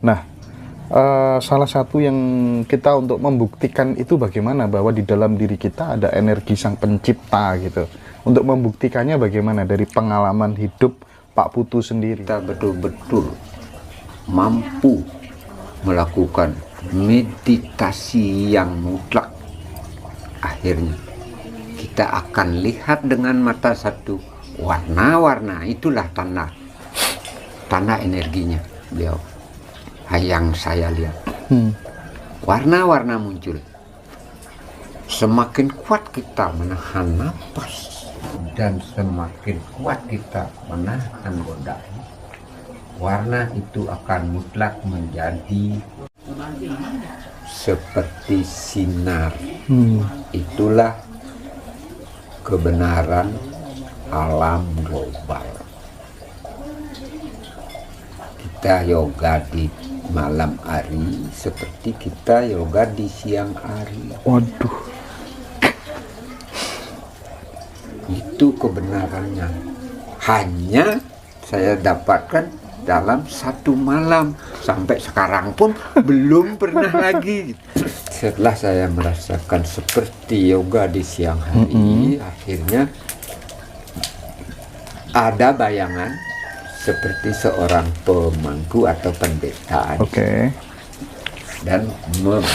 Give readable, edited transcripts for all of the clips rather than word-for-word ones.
Nah, salah satu yang kita untuk membuktikan itu bagaimana bahwa di dalam diri kita ada energi sang pencipta gitu. Untuk membuktikannya bagaimana dari pengalaman hidup Pak Putu sendiri. Kita betul-betul mampu melakukan meditasi yang mutlak. Akhirnya kita akan lihat dengan mata satu warna-warna, itulah tanda energinya beliau. Yang saya lihat warna-warna muncul. Semakin kuat kita menahan nafas dan semakin kuat kita menahan godaan, warna itu akan mutlak menjadi seperti sinar. Itulah kebenaran alam global. Kita yoga di malam hari seperti kita yoga di siang hari. Waduh. Itu kebenarannya. Hanya saya dapatkan dalam satu malam. Sampai sekarang pun belum pernah lagi. Setelah saya merasakan seperti yoga di siang hari, akhirnya ada bayangan seperti seorang pemangku atau pendeta. Dan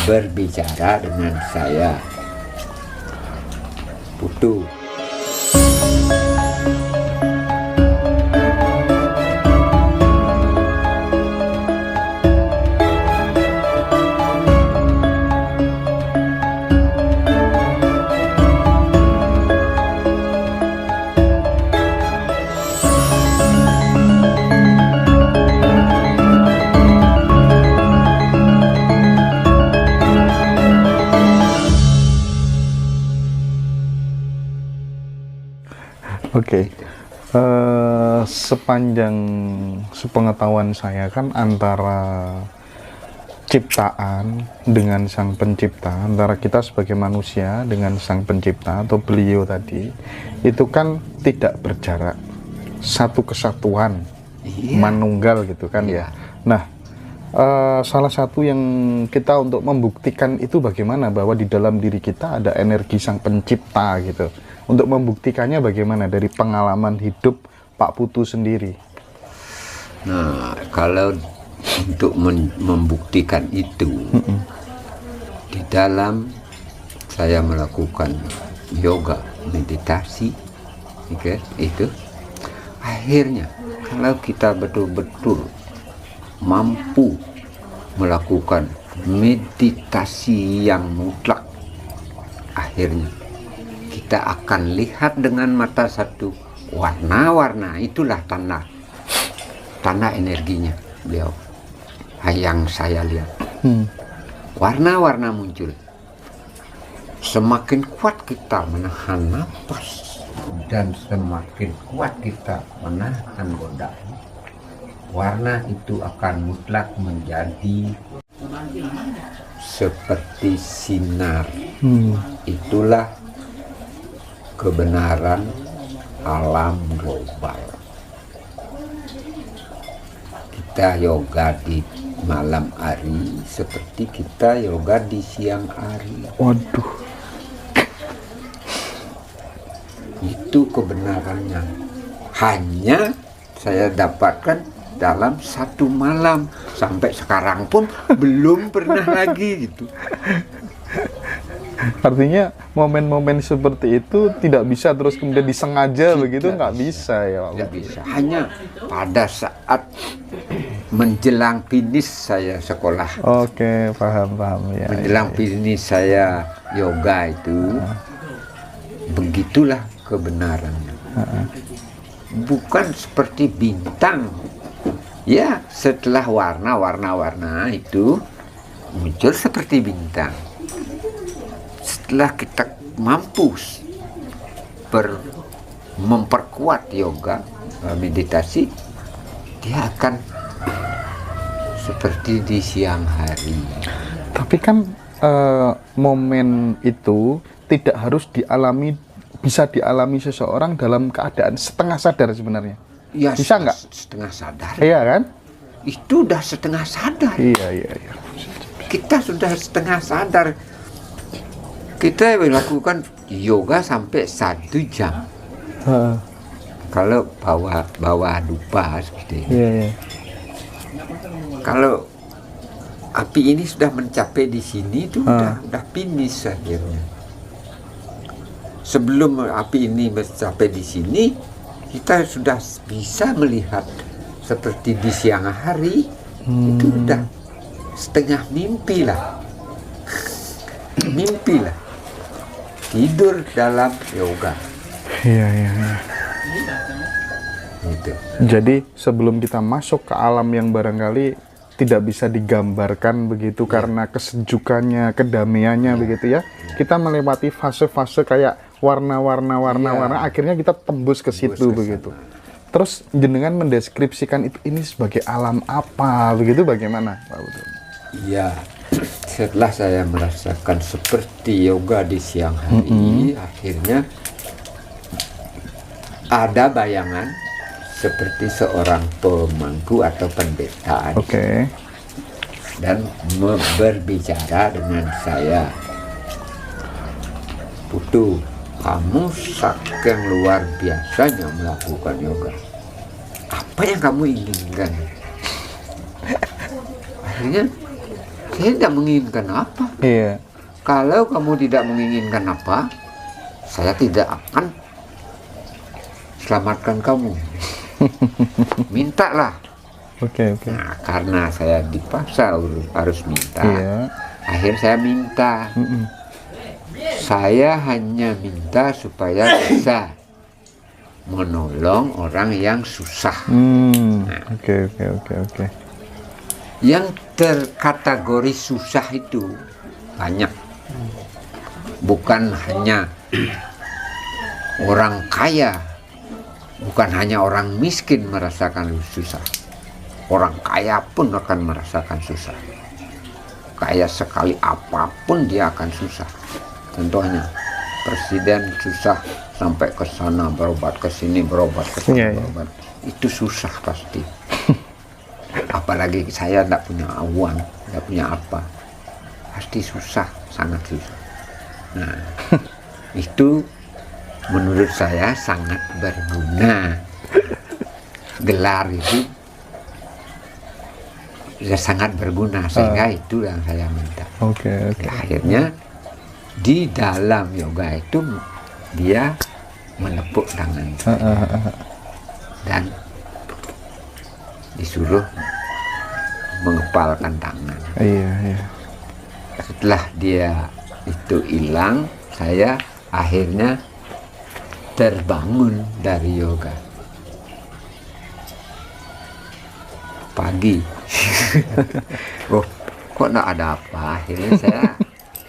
berbicara dengan saya, Putu. Sepanjang sepengetahuan saya kan antara ciptaan dengan sang pencipta, antara kita sebagai manusia dengan sang pencipta atau beliau tadi, itu kan tidak berjarak, satu kesatuan, manunggal gitu kan ya. Nah, salah satu yang kita untuk membuktikan itu bagaimana bahwa di dalam diri kita ada energi sang pencipta gitu. Untuk membuktikannya bagaimana dari pengalaman hidup Pak Putu sendiri. Nah, kalau untuk membuktikan itu, di dalam saya melakukan yoga, meditasi, itu akhirnya kalau kita betul-betul mampu melakukan meditasi yang mutlak, akhirnya kita akan lihat dengan mata satu warna-warna, itulah tanda energinya beliau. Yang saya lihat warna-warna muncul. Semakin kuat kita menahan nafas dan semakin kuat kita menahan godaan, warna itu akan mutlak menjadi seperti sinar. Itulah kebenaran alam global. Kita yoga di malam hari seperti kita yoga di siang hari. Waduh. Itu kebenarannya. Hanya saya dapatkan dalam satu malam. Sampai sekarang pun belum pernah lagi gitu. Artinya momen-momen seperti itu tidak bisa terus kemudian disengaja begitu, nggak bisa ya Pak? Nggak bisa. Hanya pada saat menjelang finish saya sekolah. Oke, paham ya. Menjelang finish saya yoga itu, begitulah kebenarannya. Bukan seperti bintang. Ya, setelah warna itu muncul seperti bintang. Setelah kita mampu memperkuat yoga, meditasi, dia akan seperti di siang hari. Tapi kan momen itu tidak harus bisa dialami seseorang dalam keadaan setengah sadar sebenarnya. Ya, bisa nggak? Setengah sadar. Iya kan? itu udah setengah sadar. Iya. Kita sudah setengah sadar. Kita melakukan yoga sampai 1 jam. Kalau bawa dupa seperti ini. Iya. Kalau api ini sudah mencapai di sini itu udah finish akhirnya. Sebelum api ini mencapai di sini, kita sudah bisa melihat seperti di siang hari. Itu udah setengah mimpi lah. Mimpi lah. Tidur dalam yoga. Iya. Gitu. Jadi sebelum kita masuk ke alam yang barangkali tidak bisa digambarkan begitu karena kesejukannya, kedamaiannya begitu ya. Kita melewati fase-fase kayak warna, akhirnya kita tembus ke situ begitu. Terus jenengan mendeskripsikan ini sebagai alam apa begitu, bagaimana Pak Putu? Iya, setelah saya merasakan seperti yoga di siang hari, akhirnya ada bayangan seperti seorang pemangku atau pendeta. Oke. Dan berbicara dengan saya, Putu, kamu saking luar biasanya melakukan yoga. Apa yang kamu inginkan? Akhirnya saya tidak menginginkan apa. Iya. Kalau kamu tidak menginginkan apa, saya tidak akan selamatkan kamu. Mintalah. Oke. Nah, karena saya dipaksa harus minta, akhirnya saya minta. Saya hanya minta supaya bisa menolong orang yang susah. Oke. Yang terkategori susah itu banyak. Bukan hanya orang kaya, bukan hanya orang miskin merasakan susah. Orang kaya pun akan merasakan susah. Kaya sekali apapun dia akan susah. Contohnya presiden susah sampai ke sana berobat, ke sini berobat, ke sana berobat. Itu susah pasti. Apalagi saya tidak punya uang, tidak punya apa. Pasti susah, sangat susah. Nah, itu menurut saya sangat berguna. Gelar itu ya sangat berguna, sehingga itu yang saya minta. Oke. Akhirnya di dalam yoga itu dia menepuk tangan dan disuruh mengepalkan tangan. Iya. Setelah dia itu hilang, saya akhirnya terbangun dari yoga pagi. Oh, kok enggak ada apa? Akhirnya saya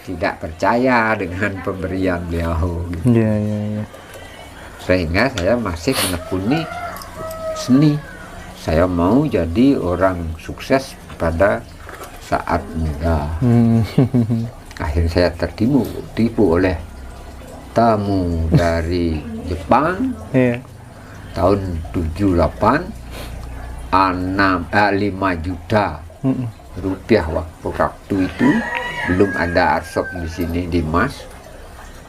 tidak percaya dengan pemberian beliau. Iya. Sehingga saya masih menekuni seni. Saya mau jadi orang sukses pada saat muda. Akhirnya saya tertipu oleh tamu dari Jepang. Tahun 78, 5 juta rupiah waktu itu. Belum ada arshop di sini di Mas.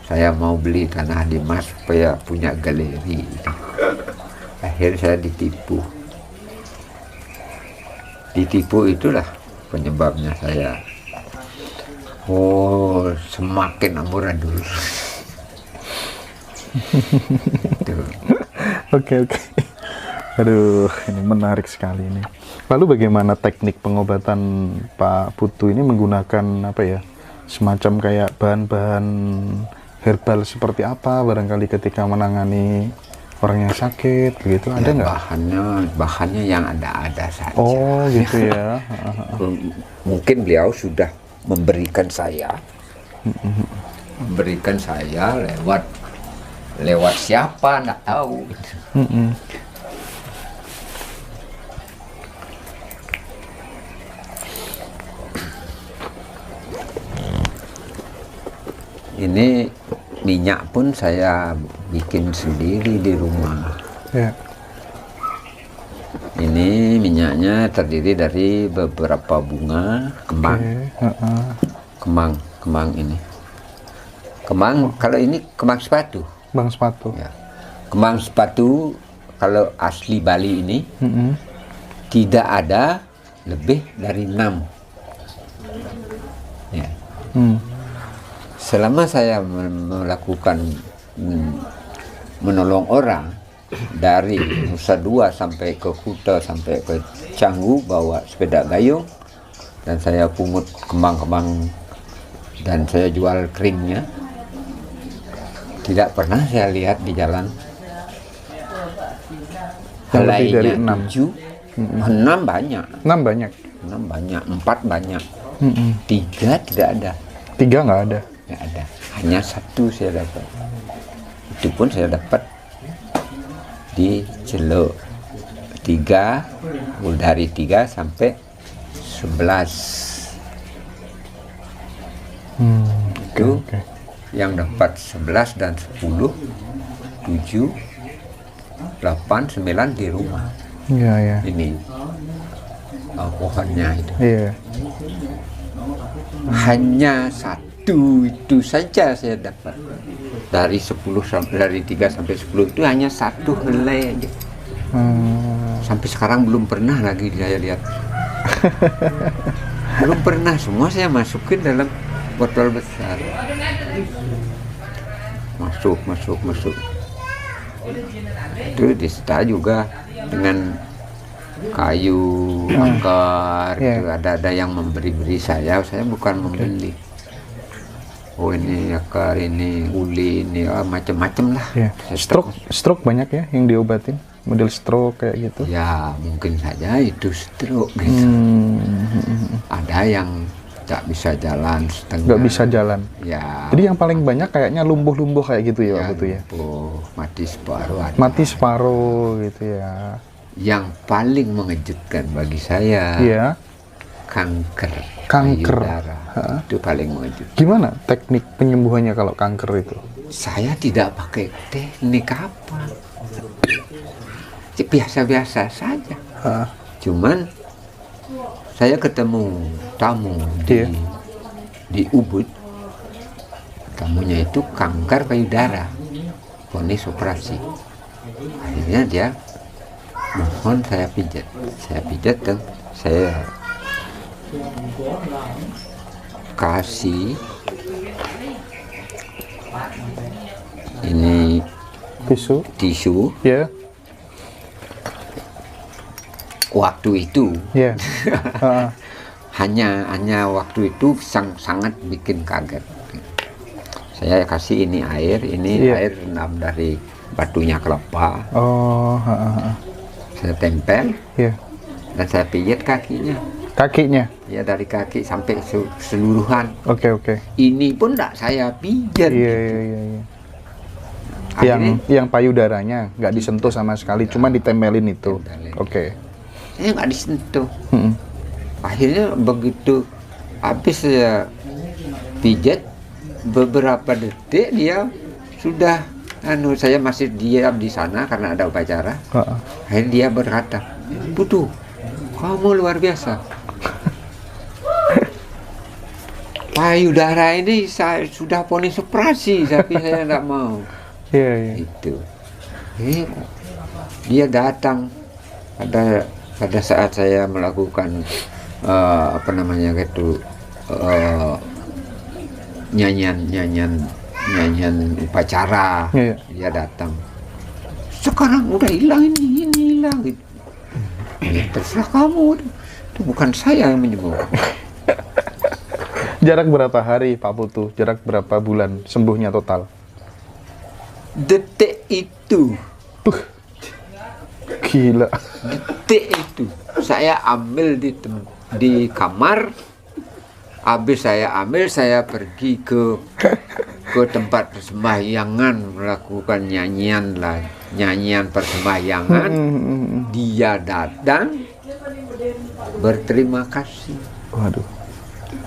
Saya mau beli tanah di Mas supaya punya galeri. Akhirnya saya ditipu. Ditipu itulah penyebabnya saya. Oh, semakin amburadul. Oke. Aduh, ini menarik sekali ini. Lalu bagaimana teknik pengobatan Pak Putu ini menggunakan apa ya? Semacam kayak bahan-bahan herbal seperti apa barangkali ketika menangani orang yang sakit begitu, ada nggak? Bahannya yang ada saja. Oh, gitu ya. Mungkin beliau sudah memberikan saya lewat siapa nggak tahu. Ini minyak pun saya bikin sendiri di rumah. Ya. Ini minyak Banyaknya terdiri dari beberapa bunga kembang. Kembang ini. Kembang, kalau ini kembang sepatu. Kembang sepatu. Ya. Kembang sepatu kalau asli Bali ini tidak ada lebih dari 6. Ya. Selama saya melakukan menolong orang dari Nusa Dua sampai ke Kuta sampai ke Canggu bawa sepeda gayung, dan saya pungut kembang-kembang dan saya jual krimnya, tidak pernah saya lihat di jalan lebih dari 6. 6 banyak. 6 banyak. 6 banyak, 4 banyak. 3 tidak ada. 3 nggak ada. Nggak ada. Hanya 1 saya dapat. Itu pun saya dapat di Celuk. 3, dari 3 sampai 11. Itu yang dapat 11 dan 10, 7, 8, 9 di rumah. Iya, iya. Ini pohonnya itu. Iya. Hanya 1 itu saja saya dapat. Dari 3 sampai 10 itu hanya 1 helai aja. Sampai sekarang belum pernah lagi saya lihat. Belum pernah, semua saya masukin dalam botol besar. Masuk. Itu disertai juga dengan kayu, akar, gitu. Ada yang memberi saya bukan membeli. Oh ini akar, ini uli, ini macam-macam lah. Stroke banyak ya yang diobatin, model stroke kayak gitu. Ya mungkin saja itu stroke gitu. Ada yang nggak bisa jalan setengah. Nggak bisa jalan. Ya. Jadi yang paling banyak kayaknya lumpuh-lumpuh kayak gitu ya, waktu itu ya. Mati separuh. Ada. Mati separuh gitu ya. Yang paling mengejutkan bagi saya, kanker payudara. Itu paling mengejutkan. Gimana teknik penyembuhannya kalau kanker itu? Saya tidak pakai teknik apa, biasa-biasa saja. Cuman saya ketemu tamu di Ubud. Tamunya itu kanker payudara, vonis operasi. Akhirnya dia mohon saya pijat dan saya kasih ini tisu. Waktu itu hanya waktu itu sangat bikin kaget. Saya kasih ini air renam dari batunya kelapa. Saya tempel dan saya pijat kakinya. Ya, dari kaki sampai keseluruhan. Oke. Ini pun enggak saya pijat. Iya. Yang payudaranya nggak disentuh sama sekali, cuma ditempelin itu. Oke. Saya nggak disentuh. Akhirnya begitu habis saya pijat, beberapa detik dia sudah saya masih diam di sana karena ada upacara. Akhirnya dia berkata, "Putu, kamu luar biasa. Payudara ini saya sudah vonis operasi, tapi saya tidak mau." Itu. Dia datang pada saat saya melakukan nyanyian upacara. Dia datang. Sekarang udah hilang ini hilang gitu. Ya, terserah kamu, itu bukan saya yang menyembuh. Jarak berapa hari Pak Putu? Jarak berapa bulan sembuhnya total? Detik itu. Gila. Detik itu saya ambil di kamar. Habis saya ambil, saya pergi ke tempat persembahyangan melakukan nyanyian persembahyangan. Dia datang berterima kasih. Waduh.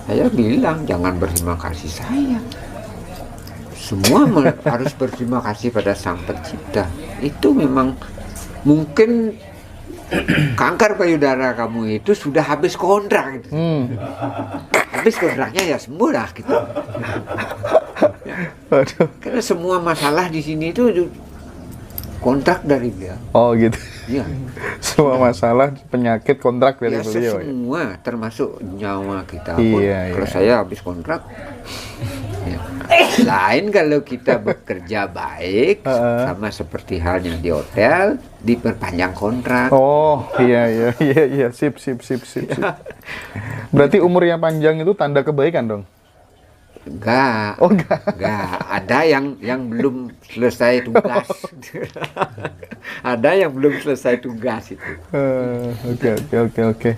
Saya bilang jangan berterima kasih saya. Semua harus berterima kasih pada Sang Pencipta. Itu memang mungkin kanker payudara kamu itu sudah habis kontrak gitu. Habis kontraknya ya sembuh lah gitu. Waduh. Karena semua masalah di sini itu kontrak dari dia. Oh gitu. Iya. Semua masalah penyakit kontrak dari Ya, beliau. Ya? semua termasuk nyawa kita pun. Iya, Kalau iya. saya habis kontrak, ya. Lain kalau kita bekerja baik, sama seperti halnya di hotel, diperpanjang kontrak. Oh iya, sip. Berarti umur yang panjang itu tanda kebaikan dong? Enggak, Oh enggak. enggak. Ada yang belum selesai tugas. Ada yang belum selesai tugas itu. Oke.